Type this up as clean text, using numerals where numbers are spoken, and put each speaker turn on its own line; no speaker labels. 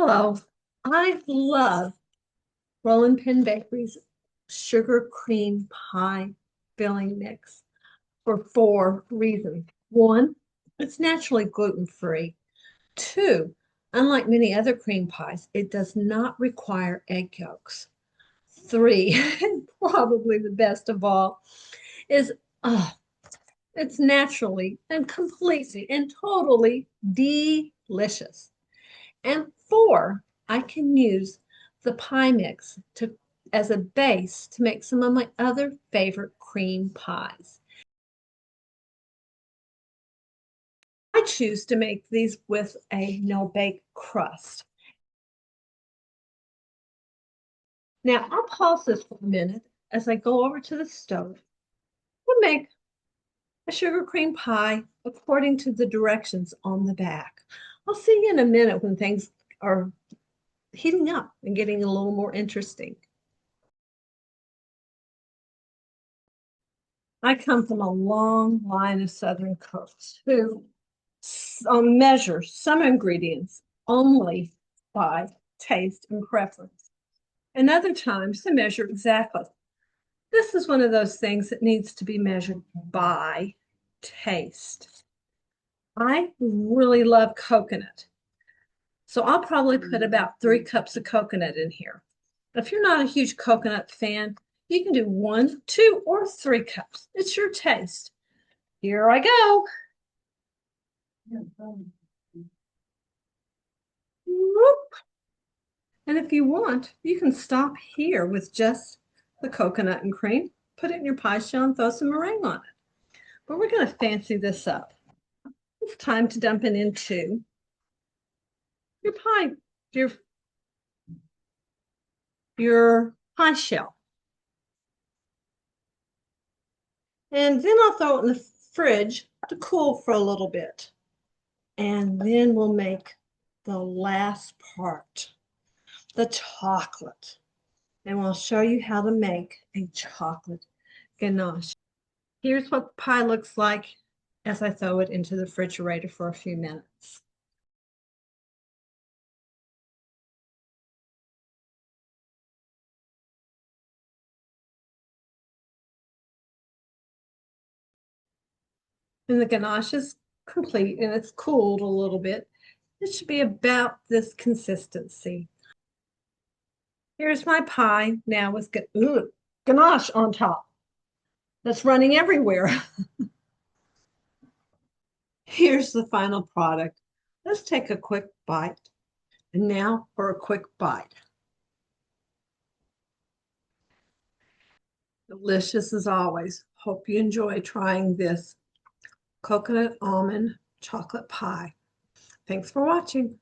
Hello. I love Rolling Pin Bakery's sugar cream pie filling mix for four reasons. One, it's naturally gluten-free. Two, unlike many other cream pies, it does not require egg yolks. Three, and probably the best of all, is it's naturally and completely and totally delicious. And four, I can use the pie mix as a base to make some of my other favorite cream pies. I choose to make these with a no-bake crust. Now I'll pause this for a minute as I go over to the stove and make a sugar cream pie according to the directions on the back. I'll see you in a minute when things are heating up and getting a little more interesting. I come from a long line of Southern cooks who measure some ingredients only by taste and preference, and other times they measure exactly. This is one of those things that needs to be measured by taste. I really love coconut, so I'll probably put about 3 cups of coconut in here. If you're not a huge coconut fan, you can do 1, 2, or 3 cups. It's your taste. Here I go. Whoop. And if you want, you can stop here with just the coconut and cream, put it in your pie shell and throw some meringue on it. But we're going to fancy this up. It's time to dump it into your pie, your, your pie shell. And then I'll throw it in the fridge to cool for a little bit. And then we'll make the last part, the chocolate. And we'll show you how to make a chocolate ganache. Here's what the pie looks like as I throw it into the refrigerator for a few minutes. And the ganache is complete and it's cooled a little bit. It should be about this consistency. Here's my pie now with ganache on top. That's running everywhere. Here's the final product. Let's take a quick bite. And now for a quick bite. Delicious as always. Hope you enjoy trying this coconut almond chocolate pie. Thanks for watching.